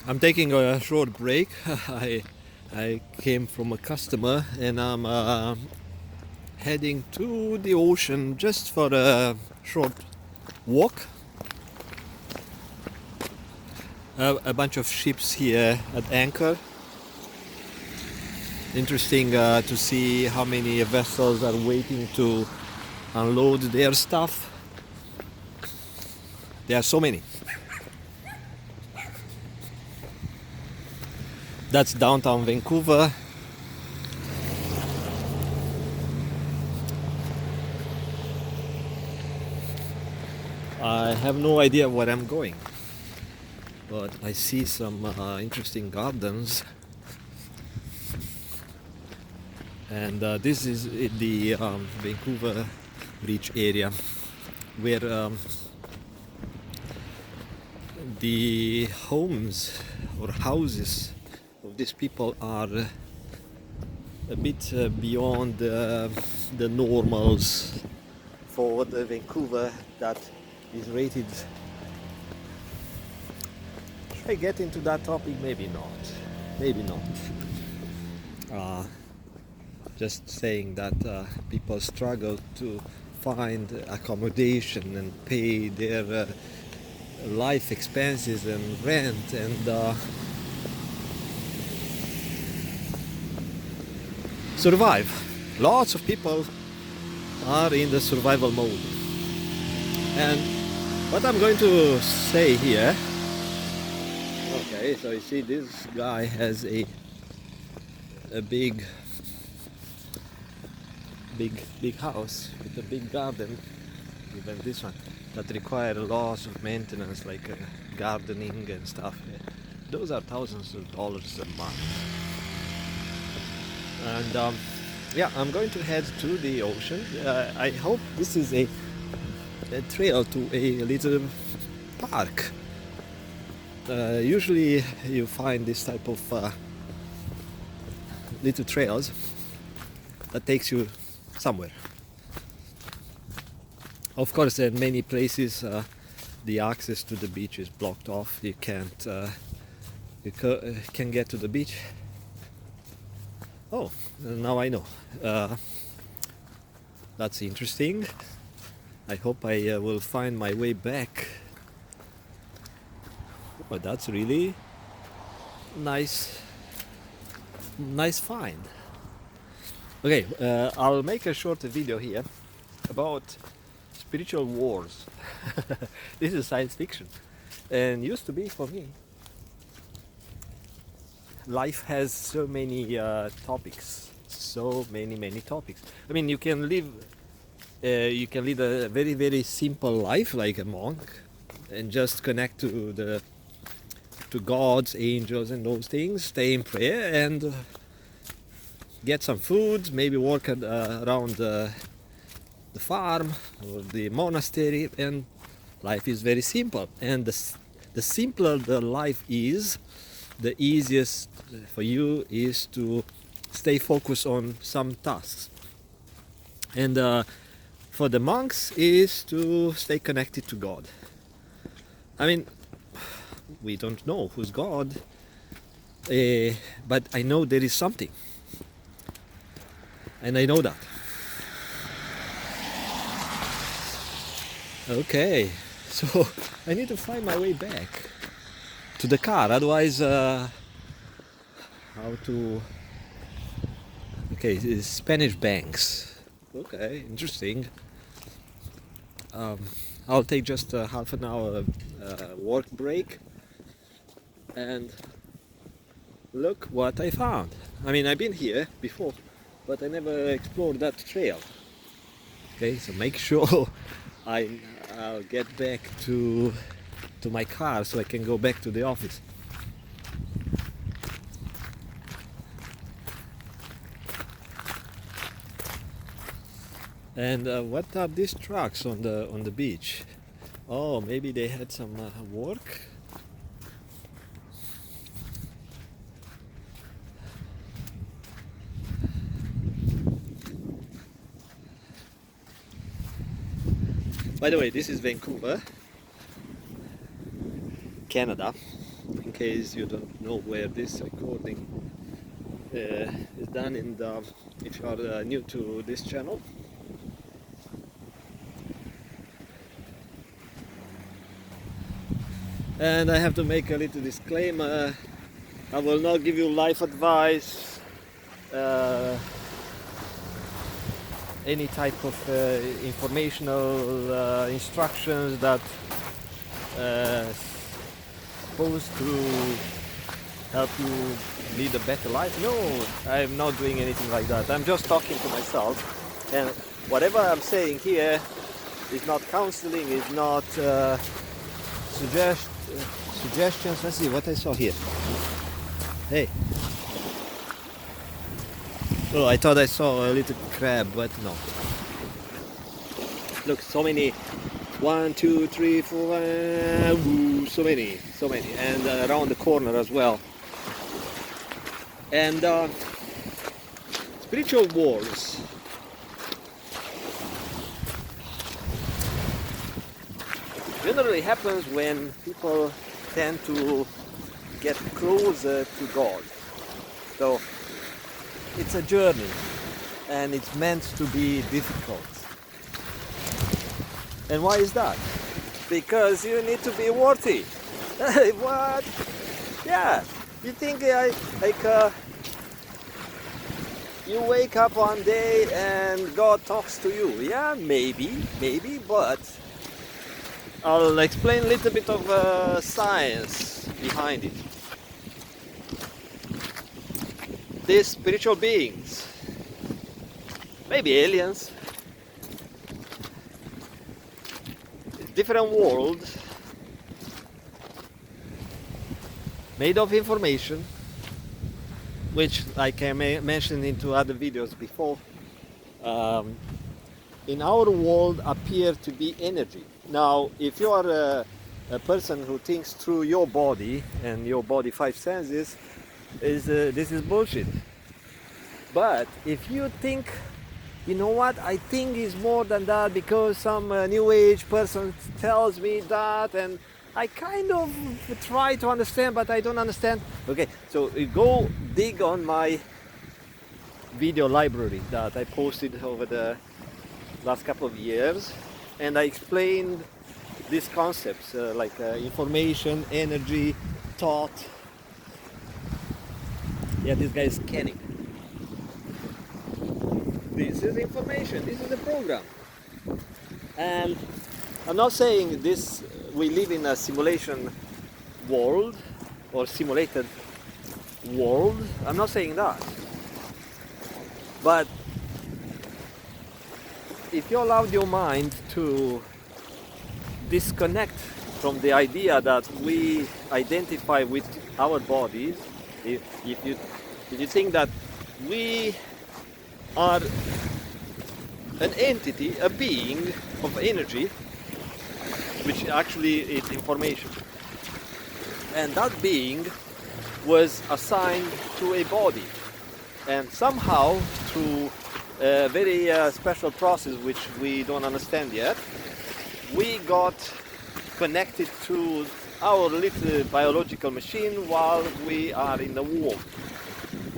I'm taking a short break. I came from a customer and I'm heading to the ocean just for a short walk. A bunch of ships here at anchor. Interesting to see how many vessels are waiting to unload their stuff. There are so many. That's downtown Vancouver. I have no idea where I'm going, but I see some interesting gardens, and this is in the Vancouver Beach area where the homes or houses of these people are a bit beyond the normals for the Vancouver that is rated. Should I get into that topic? Maybe not. Maybe not. Just saying that people struggle to find accommodation and pay their life expenses and rent and survive. Lots of people are in the survival mode. And what I'm going to say here, okay, so you see this guy has a big house with a big garden, even this one, that require lots of maintenance like gardening and stuff. Those are thousands of dollars a month. And yeah, I'm going to head to the ocean. I hope this is a trail to a little park. Usually you find this type of little trails that takes you somewhere. Of course, in many places the access to the beach is blocked off. You can't can get to the beach. Oh, now I know. That's interesting. I hope I will find my way back. But that's really nice find. Okay, I'll make a short video here about spiritual wars. This is science fiction, and used to be for me. Life has so many topics, so many topics. I mean, you can lead a very simple life like a monk, and just connect to gods, angels, and those things. Stay in prayer and get some food. Maybe work around the farm or the monastery, and life is very simple. And the simpler the life is, the easiest for you is to stay focused on some tasks. And for the monks is to stay connected to God. I mean, we don't know who's God, but I know there is something, and I know that. Okay, so I need to find my way back to the car, otherwise how to... Okay, Spanish banks. Okay, interesting. I'll take just a half an hour work break, and look what I found. I mean, I've been here before, but I never explored that trail. Okay, so make sure I'll get back to my car so I can go back to the office. And what are these trucks on the beach? Oh, maybe they had some work. By the way, this is Vancouver, Canada. In case you don't know where this recording is done, and if you are new to this channel. And I have to make a little disclaimer. I will not give you life advice, any type of informational instructions that supposed to help you lead a better life. No, I'm not doing anything like that. I'm just talking to myself, and whatever I'm saying here is not counseling, is not suggestions. Let's see what I saw here. Hey. Oh, I thought I saw a little crab, but no. Look, so many. 1, 2, 3, 4, ooh, so many, and around the corner as well. And spiritual wars. Generally happens when people tend to get closer to God. So it's a journey, and it's meant to be difficult. And why is that? Because you need to be worthy. What? Yeah. You think you wake up one day and God talks to you? Yeah, maybe, but I'll explain a little bit of science behind it. These spiritual beings, maybe aliens, different world, made of information, which, like I mentioned into other videos before, in our world appear to be energy. Now, if you are a person who thinks through your body and your body 5 senses, this is bullshit. But if you think, you know what, I think it's more than that because some new age person tells me that, and I kind of try to understand, but I don't understand. Okay, so you go dig on my video library that I posted over the last couple of years, and I explained these concepts like information, energy, thought. Yeah, this guy is scanning. This is information, this is a program. And I'm not saying this, we live in a simulation world or simulated world. I'm not saying that. But if you allowed your mind to disconnect from the idea that we identify with our bodies, if you think that we are an entity, a being of energy, which actually is information, and that being was assigned to a body, and somehow through a very special process which we don't understand yet, we got connected to our little biological machine while we are in the womb.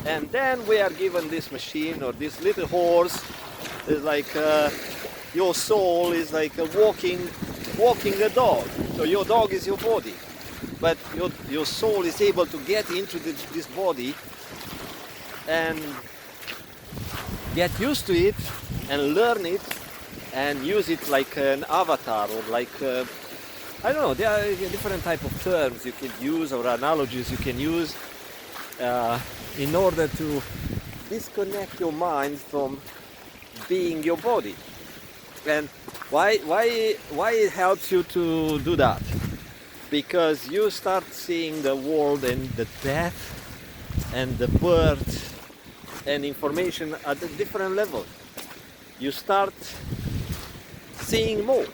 And then we are given this machine, or this little horse is like your soul is like walking a dog. So your dog is your body, but your soul is able to get into this body and get used to it and learn it and use it like an avatar, or like I don't know, there are different type of terms you can use or analogies you can use in order to disconnect your mind from being your body. And why it helps you to do that? Because you start seeing the world and the death and the birth and information at a different level. You start seeing more.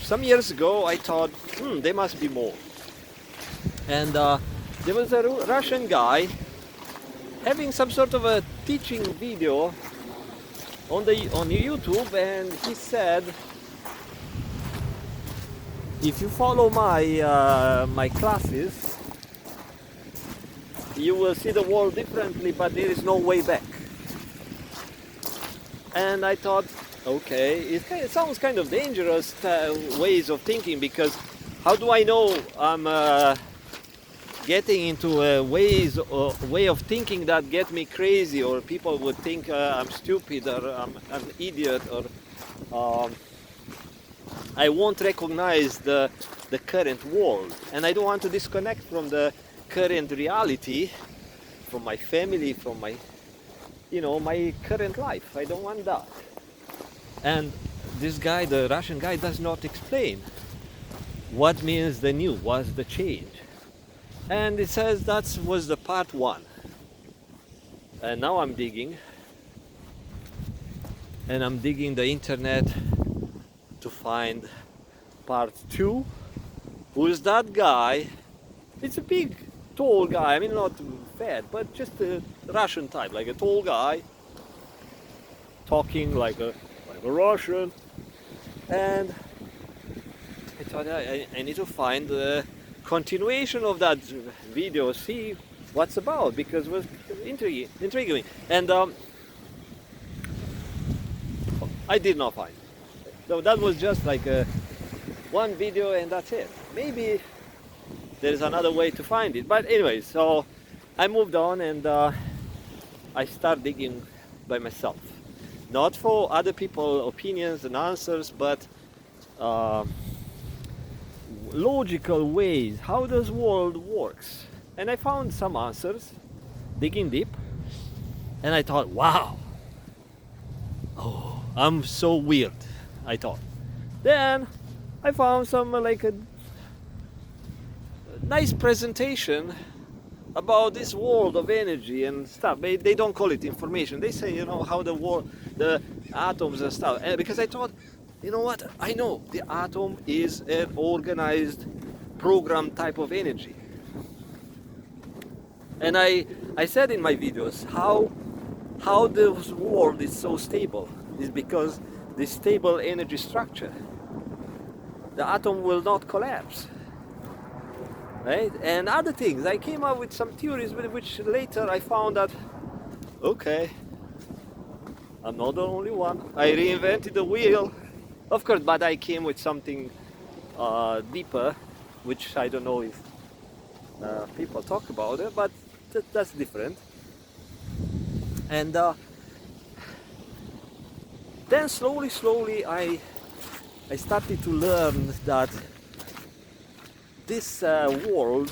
Some years ago I thought, there must be more. And there was a Russian guy having some sort of a teaching video on YouTube, and he said if you follow my classes, you will see the world differently, but there is no way back. And I thought, okay, it sounds kind of dangerous ways of thinking, because how do I know I'm getting into a way of thinking that get me crazy, or people would think I'm stupid, or I'm an idiot, or I won't recognize the current world, and I don't want to disconnect from the current reality, from my family, from my my current life. I don't want that. And this guy, the Russian guy, does not explain what means the new, what's the change. And it says that was the part one. And now I'm digging. And I'm digging the internet to find part two. Who is that guy? It's a big, tall guy. I mean, not fat, but just a Russian type, like a tall guy, talking like a Russian. And I thought I need to find the continuation of that video, see what's about, because it was intriguing me. And I did not find it. So that was just like one video and that's it. Maybe there's another way to find it. But anyway, so I moved on and I start digging by myself. Not for other people's opinions and answers, but logical ways. How does world works? And I found some answers, digging deep. And I thought, wow, oh, I'm so weird, I thought. Then I found some like a nice presentation about this world of energy and stuff. They don't call it information. They say, how the world, the atoms and stuff. And because I thought, you know what? I know the atom is an organized, program type of energy. And I said in my videos how this world is so stable is because this stable energy structure. The atom will not collapse. Right? And other things. I came up with some theories with which later I found that, okay, I'm not the only one. I reinvented the wheel. Of course, but I came with something deeper, which I don't know if people talk about it, but that's different. And then slowly I started to learn that this world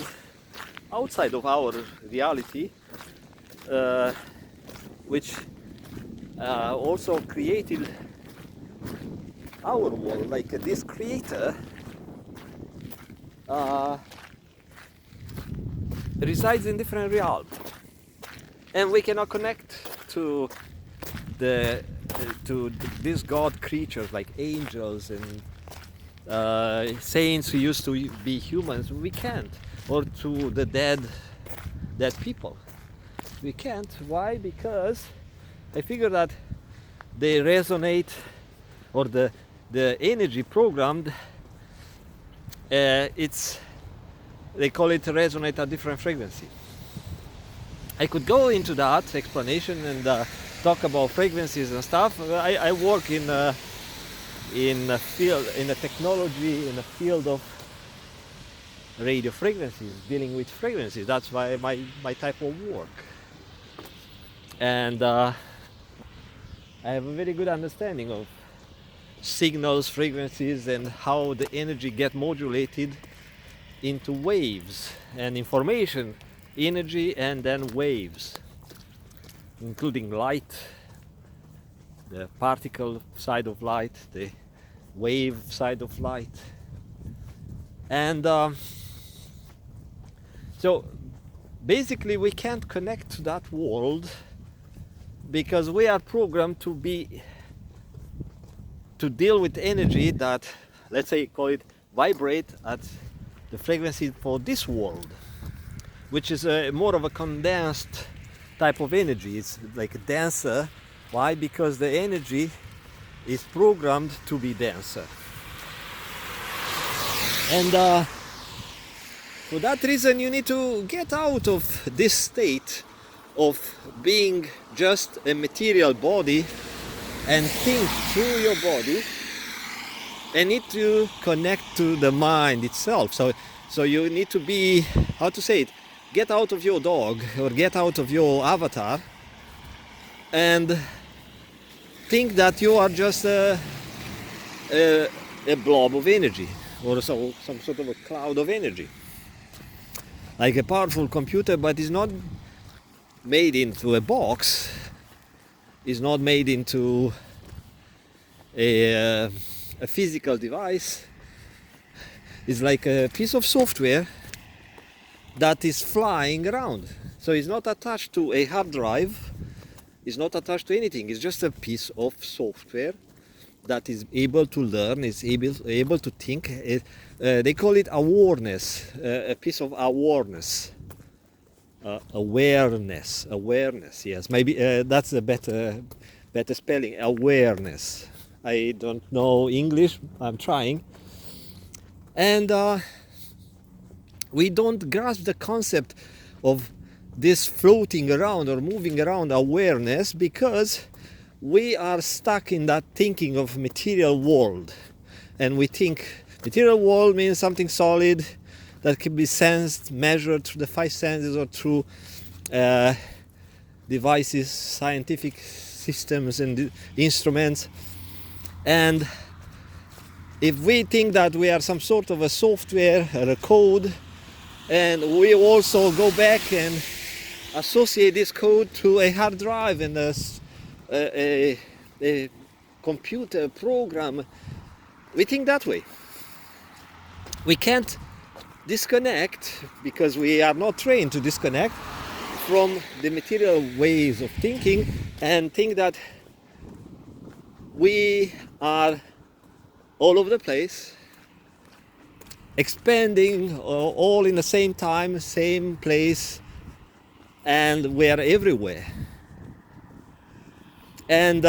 outside of our reality, which also created our world, like this creator resides in different realms, and we cannot connect to these god creatures like angels and saints who used to be humans. We can't. Or to the dead people, we can't. Why? Because I figure that they resonate, or the energy programmed, they call it resonate at different frequency. I could go into that explanation and talk about frequencies and stuff. I work in a field, in a technology, in a field of radio frequencies, dealing with frequencies. That's why my type of work. And I have a very good understanding of signals, frequencies, and how the energy get modulated into waves and information, energy and then waves, including light, the particle side of light, the wave side of light. And so basically we can't connect to that world because we are programmed to deal with energy that, let's say, call it vibrate at the frequency for this world, which is more of a condensed type of energy. It's like denser. Why? Because the energy is programmed to be denser. And for that reason, you need to get out of this state of being just a material body and think through your body, and need to connect to the mind itself. So you need to be, how to say it, get out of your dog or get out of your avatar and think that you are just a blob of energy, or some sort of a cloud of energy, like a powerful computer, but is not made into a box, is not made into a physical device. It's like a piece of software that is flying around. So it's not attached to a hard drive, it's not attached to anything, it's just a piece of software that is able to learn, is able to think. They call it awareness, a piece of awareness. Awareness, yes, maybe that's a better spelling, awareness. I don't know English, I'm trying. And we don't grasp the concept of this floating around or moving around awareness because we are stuck in that thinking of material world. And we think material world means something solid that can be sensed, measured through the five senses or through devices, scientific systems and instruments. And if we think that we are some sort of a software or a code, and we also go back and associate this code to a hard drive and a computer program, we think that way. We can't disconnect, because we are not trained to disconnect from the material ways of thinking and think that we are all over the place, expanding all in the same time, same place, and we are everywhere. And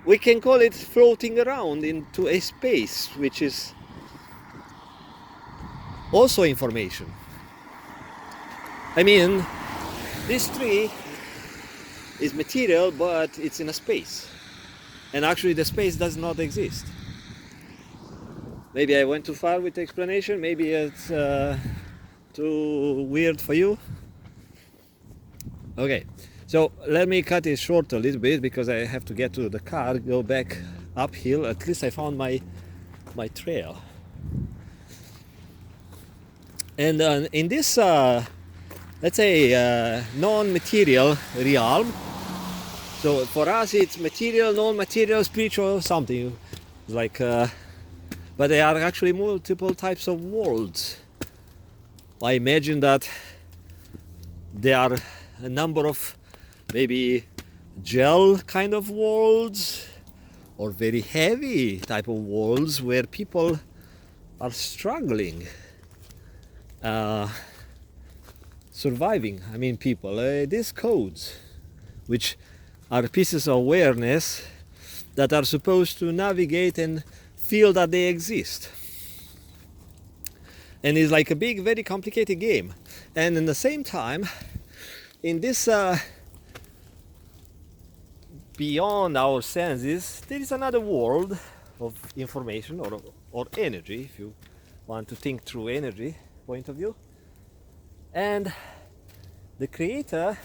we can call it floating around into a space which is also information. I mean, this tree is material, but it's in a space. And actually the space does not exist. Maybe I went too far with the explanation, maybe it's too weird for you. Okay, so let me cut it short a little bit because I have to get to the car, go back uphill. At least I found my trail. And in this, let's say, non-material realm, so for us it's material, non-material, spiritual, something like, but there are actually multiple types of worlds. I imagine that there are a number of maybe gel kind of worlds or very heavy type of worlds where people are struggling. Surviving, I mean people, these codes, which are pieces of awareness that are supposed to navigate and feel that they exist. And it's like a big, very complicated game. And in the same time, in this beyond our senses, there is another world of information or energy, if you want to think through energy point of view. And the creator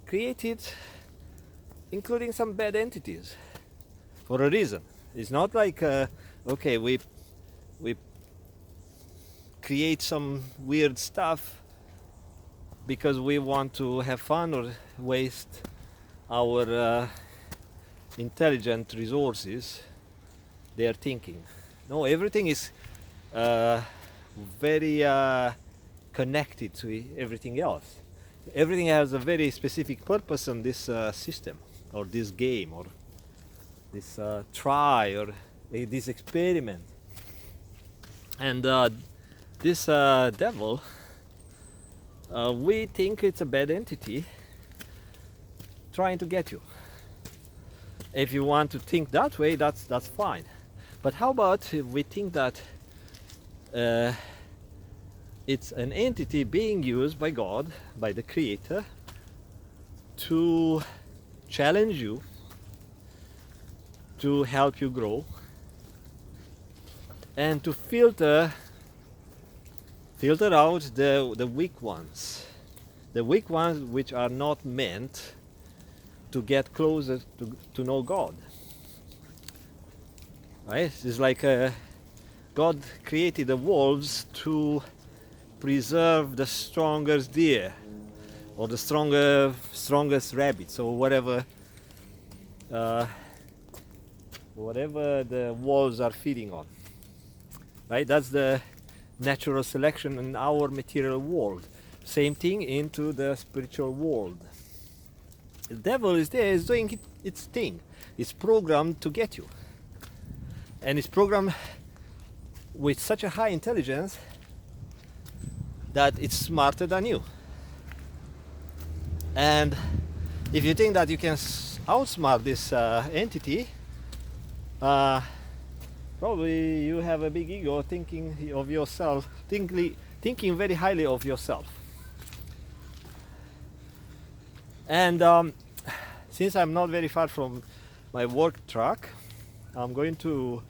created including some bad entities for a reason. It's not like okay, we create some weird stuff because we want to have fun or waste our intelligent resources. They are thinking. No, everything is very connected to everything else. Everything has a very specific purpose in this system, or this game, or this try, or this experiment. And this devil, we think it's a bad entity trying to get you. If you want to think that way, that's fine. But how about if we think that uh, it's an entity being used by God, by the Creator, to challenge you, to help you grow, and to filter out the weak ones, which are not meant to get closer to know God. Right? It's like God created the wolves to preserve the strongest deer, or the strongest rabbits, or whatever the wolves are feeding on. Right? That's the natural selection in our material world. Same thing into the spiritual world. The devil is there, is doing its thing. It's programmed to get you. And it's programmed with such a high intelligence that it's smarter than you. And if you think that you can outsmart this entity, probably you have a big ego, thinking of yourself, thinking very highly of yourself. And since I'm not very far from my work truck, I'm going to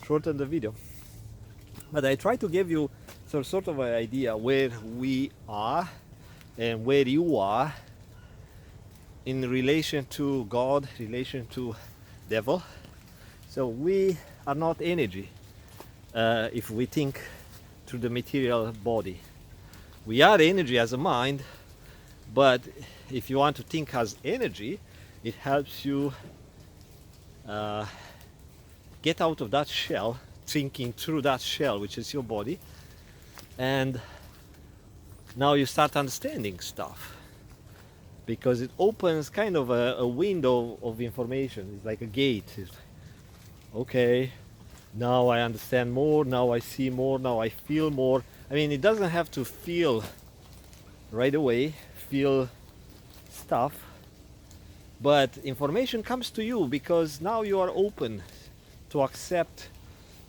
shorten the video. But I try to give you some sort of an idea where we are and where you are in relation to God, relation to devil. So we are not energy if we think through the material body. We are energy as a mind, but if you want to think as energy, it helps you get out of that shell, thinking through that shell, which is your body, and now you start understanding stuff, because it opens kind of a window of information. It's like a gate. It's, okay, now I understand more, now I see more, now I feel more. I mean, it doesn't have to feel right away, feel stuff, but information comes to you because now you are open to accept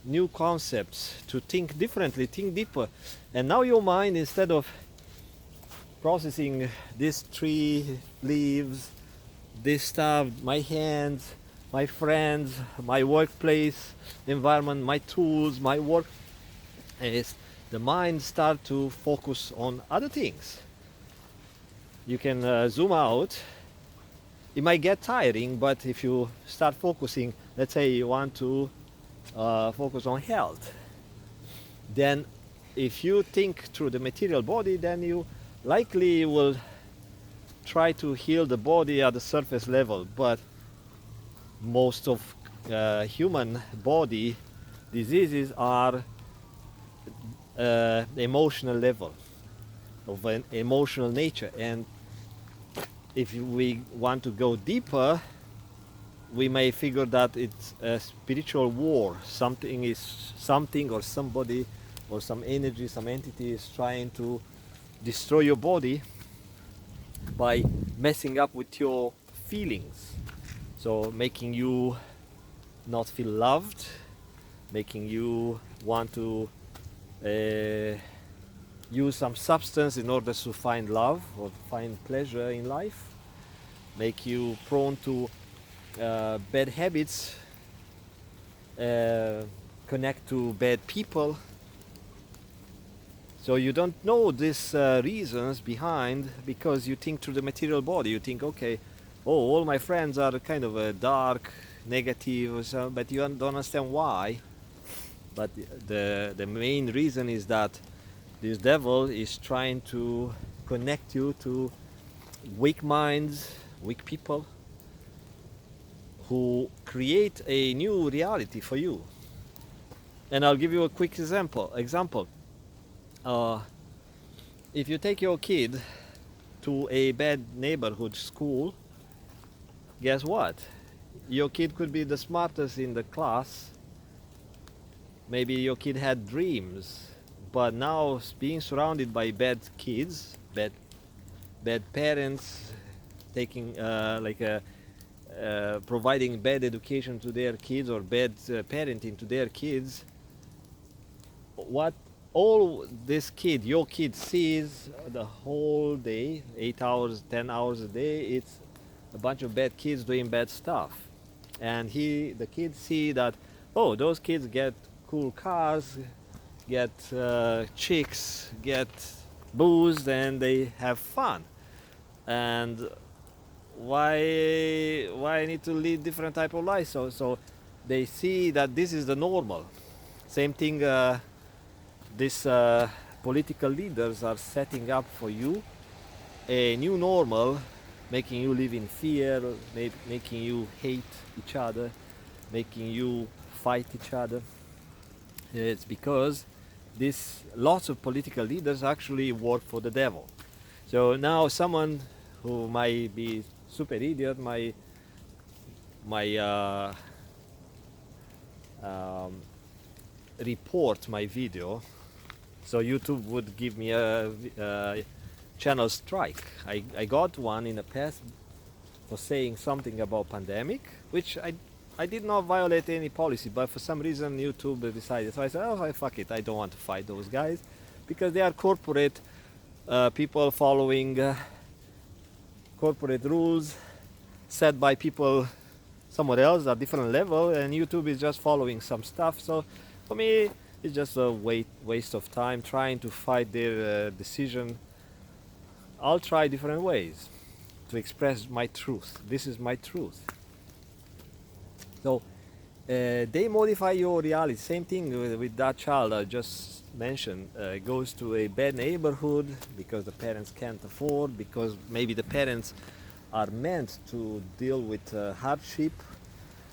new concepts, to think differently, think deeper. And now your mind, instead of processing this tree, leaves, this stuff, my hands, my friends, my workplace environment, my tools, my work, is the mind start to focus on other things. You can zoom out. It might get tiring, but if you start focusing, let's say you want to focus on health, then if you think through the material body, then you likely will try to heal the body at the surface level. But most of human body diseases are emotional level, of an emotional nature. And if we want to go deeper, we may figure that it's a spiritual war. Something or somebody or some energy, some entity is trying to destroy your body by messing up with your feelings. So making you not feel loved, making you want to use some substance in order to find love or find pleasure in life, make you prone to bad habits, connect to bad people. So you don't know these reasons behind, because you think through the material body. You think, okay, all my friends are kind of dark, negative, or so, but you don't understand why. But the main reason is that this devil is trying to connect you to weak minds, weak people, who create a new reality for you. And I'll give you a quick example. If you take your kid to a bad neighborhood school, guess what? Your kid could be the smartest in the class. Maybe your kid had dreams, but now being surrounded by bad kids, bad parents, taking providing bad education to their kids or bad parenting to their kids, what all this kid, your kid, sees the whole day, 8 hours, 10 hours a day, it's a bunch of bad kids doing bad stuff. And the kids see that, oh, those kids get cool cars, get chicks, get booze, and they have fun. And why I need to lead different type of life? So they see that this is the normal. Same thing. These political leaders are setting up for you a new normal, making you live in fear, making you hate each other, making you fight each other. It's because lots of political leaders actually work for the devil. So now someone who might be super idiot might report my video, so YouTube would give me a channel strike. I got one in the past for saying something about pandemic, which I did not violate any policy, but for some reason YouTube decided. So I said, oh, fuck it, I don't want to fight those guys, because they are corporate people following corporate rules set by people somewhere else at different level, and YouTube is just following some stuff. So for me, it's just a waste of time trying to fight their decision. I'll try different ways to express my truth. This is my truth. So they modify your reality. Same thing with that child I just mentioned. Goes to a bad neighborhood because the parents can't afford, because maybe the parents are meant to deal with hardship,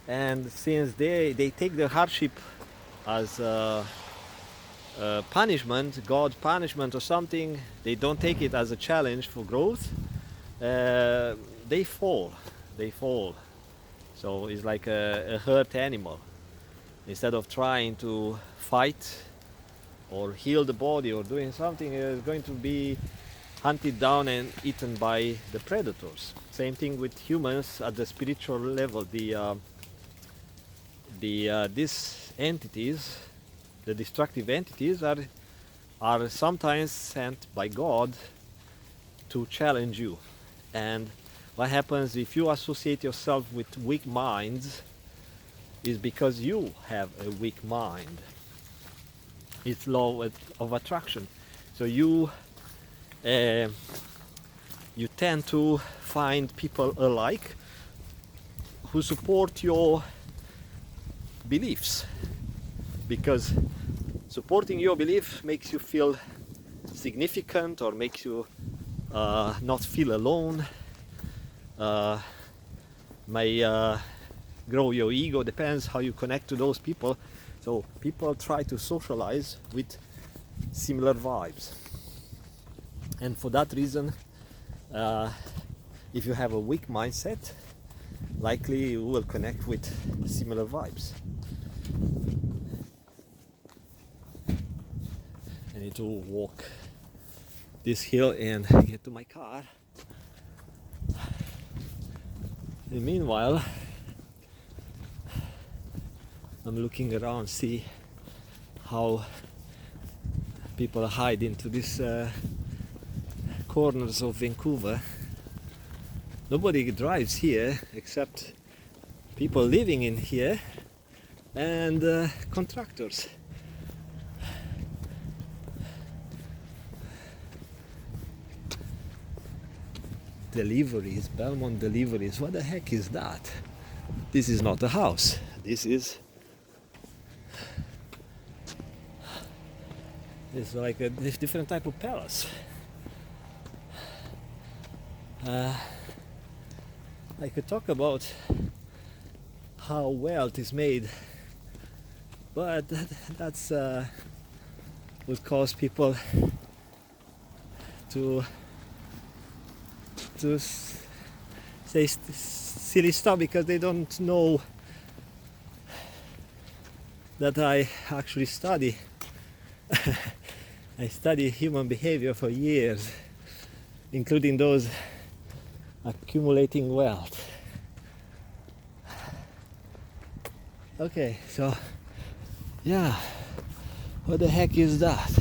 and since they take the hardship as punishment, God's punishment or something, they don't take it as a challenge for growth, they fall. So it's like a hurt animal. Instead of trying to fight or heal the body or doing something, it's going to be hunted down and eaten by the predators. Same thing with humans at the spiritual level. These entities, the destructive entities, are sometimes sent by God to challenge you. And what happens if you associate yourself with weak minds is because you have a weak mind. It's law of attraction. So you tend to find people alike who support your beliefs, because supporting your belief makes you feel significant, or makes you not feel alone, may grow your ego, depends how you connect to those people. So people try to socialize with similar vibes, and for that reason, if you have a weak mindset, likely you will connect with similar vibes. I need to walk this hill and get to my car. And meanwhile, I'm looking around, see how people hide into these corners of Vancouver. Nobody drives here except people living in here and contractors. Deliveries, Belmont Deliveries, what the heck is that? This is not a house, this is like a different type of palace. I could talk about how wealth is made, but that's would cause people to say silly stuff, because they don't know that I actually study. I study human behavior for years, including those accumulating wealth. Okay, so yeah, what the heck is that?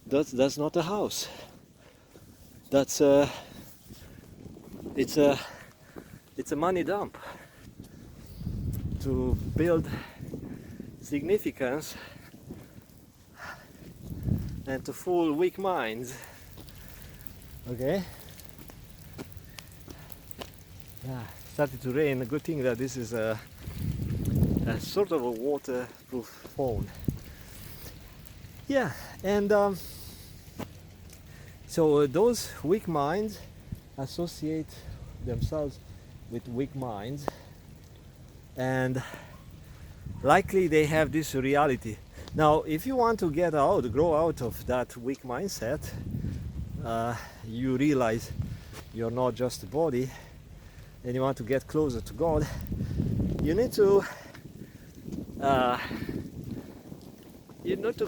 That's not a house. That's it's a money dump. To build significance and to fool weak minds. Okay. Yeah, started to rain. A good thing that this is a sort of a waterproof phone. Yeah, and so those weak minds associate themselves with weak minds, and likely they have this reality. Now, if you want to grow out of that weak mindset, you realize you're not just a body, and you want to get closer to God, you need to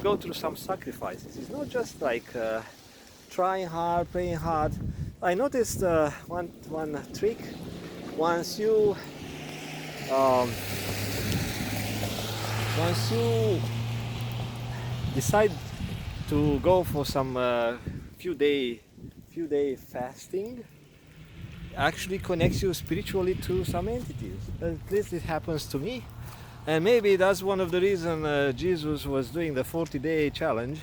go through some sacrifices. It's not just like trying hard, praying hard. I noticed one trick. Once you decide to go for some few day fasting, actually connects you spiritually to some entities. At least it happens to me, and maybe that's one of the reasons Jesus was doing the 40-day challenge,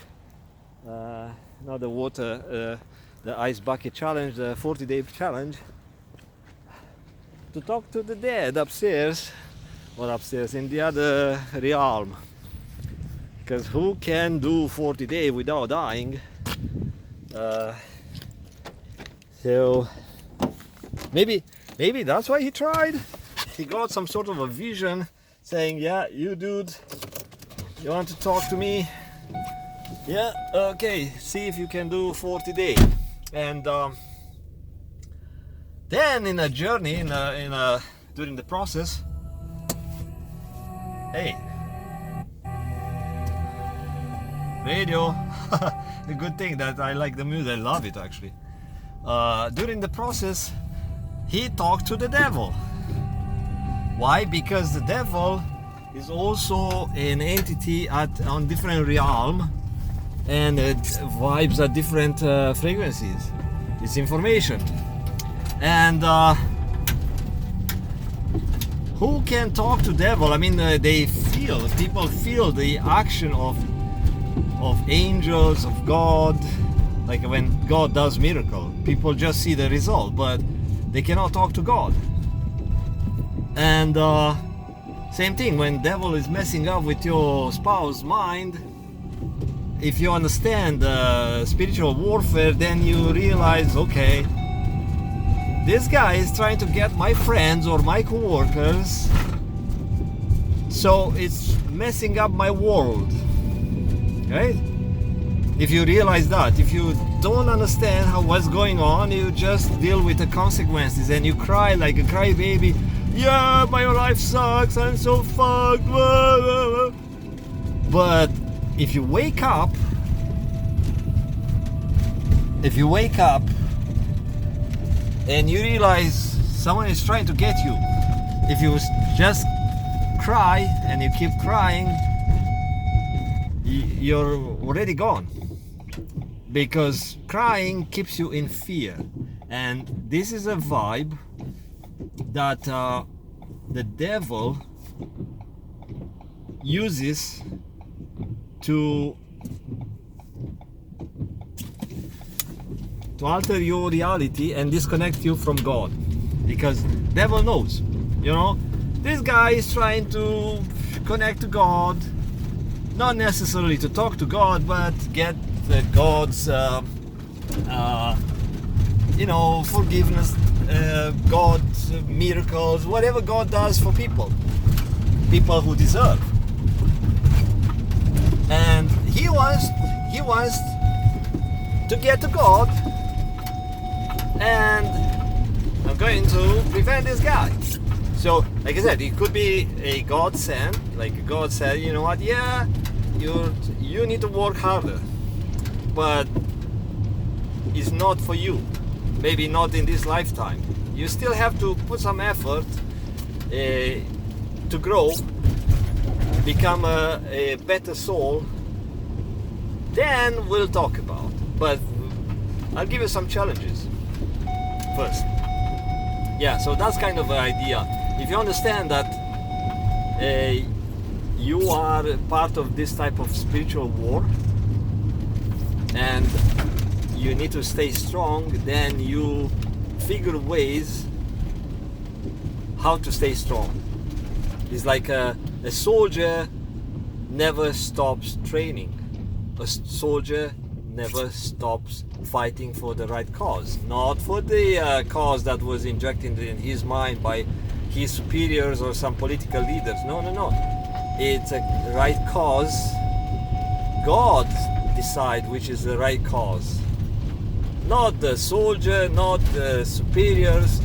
not the ice bucket challenge, the 40-day challenge, to talk to the dead upstairs in the other realm. Because who can do 40 days without dying? So maybe that's why he tried. He got some sort of a vision saying, yeah, you dude, you want to talk to me? Yeah, okay, see if you can do 40 days. And then in a journey, during the process, hey, radio, a good thing that I like the music, I love it actually. During the process, he talked to the devil. Why? Because the devil is also an entity on different realm, and it vibes at different frequencies. It's information. And who can talk to devil? I mean, people feel the action of angels, of God. Like when God does miracle, people just see the result, but they cannot talk to God. And same thing, when devil is messing up with your spouse's mind, if you understand spiritual warfare, then you realize, okay, this guy is trying to get my friends or my co-workers, so it's messing up my world, right? If you realize that, if you don't understand what's going on, you just deal with the consequences and you cry like a crybaby. Yeah, my life sucks, I'm so fucked. But if you wake up and you realize someone is trying to get you, if you just cry and you keep crying, you're already gone, because crying keeps you in fear. And this is a vibe that the devil uses to alter your reality and disconnect you from God, because devil knows, this guy is trying to connect to God, not necessarily to talk to God, but get God's forgiveness, God's miracles, whatever God does for people who deserve. And he wants to get to God, and I'm going to prevent this guy. So, like I said, it could be a God sent, like God said, you know what, yeah, you need to work harder, but it's not for you. Maybe not in this lifetime. You still have to put some effort to to grow, become a better soul, then we'll talk about. But I'll give you some challenges first. Yeah, so that's kind of an idea. If you understand that you are part of this type of spiritual war and you need to stay strong, then you figure ways how to stay strong. It's like a soldier never stops training. A soldier never stops fighting for the right cause, not for the cause that was injected in his mind by his superiors or some political leaders. No. It's a right cause. God decides which is the right cause, not the soldier, not the superiors.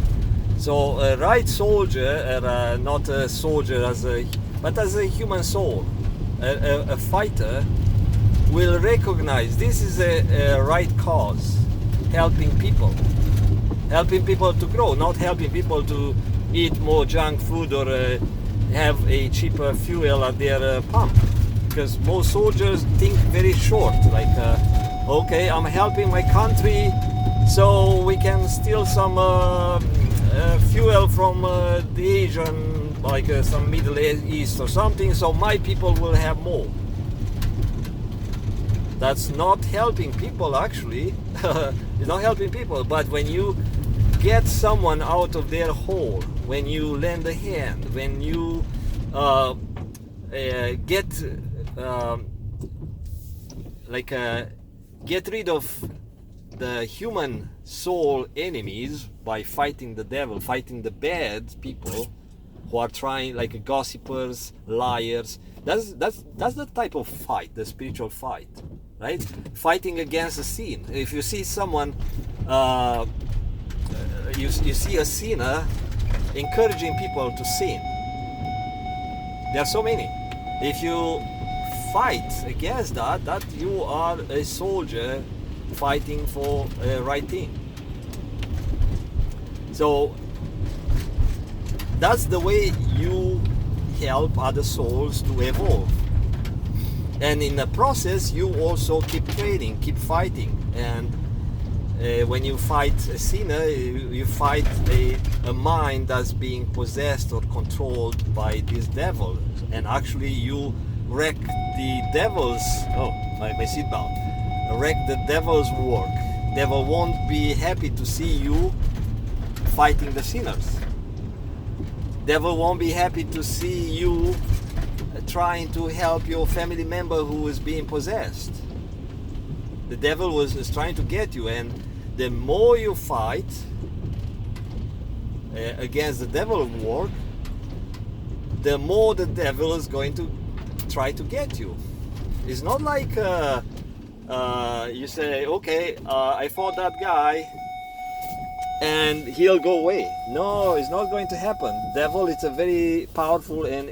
So a right soldier, not a soldier but as a human soul, a fighter will recognize this is a right cause, helping people to grow, not helping people to eat more junk food or have a cheaper fuel at their pump. Because most soldiers think very short, like okay, I'm helping my country so we can steal some fuel from the Asian, like some Middle East or something, so my people will have more. That's not helping people, actually. It's not helping people. But when you get someone out of their hole, when you lend a hand, when you get rid of the human soul enemies by fighting the devil, fighting the bad people who are trying, like gossipers, liars. That's the type of fight, the spiritual fight, right? Fighting against a sin. If you see someone, you see a sinner encouraging people to sin. There are so many. If you fight against that you are a soldier fighting for a right thing. So that's the way you help other souls to evolve. And in the process, you also keep training, keep fighting. And when you fight a sinner, you fight a mind that's being possessed or controlled by this devil. And actually you wreck the devil's, my seatbelt, wreck the devil's work. Devil won't be happy to see you fighting the sinners. Devil won't be happy to see you trying to help your family member who is being possessed. The devil is trying to get you, and the more you fight against the devil's work, the more the devil is going to try to get you. It's not like you say, okay, I fought that guy and he'll go away. No, it's not going to happen. Devil is a very powerful and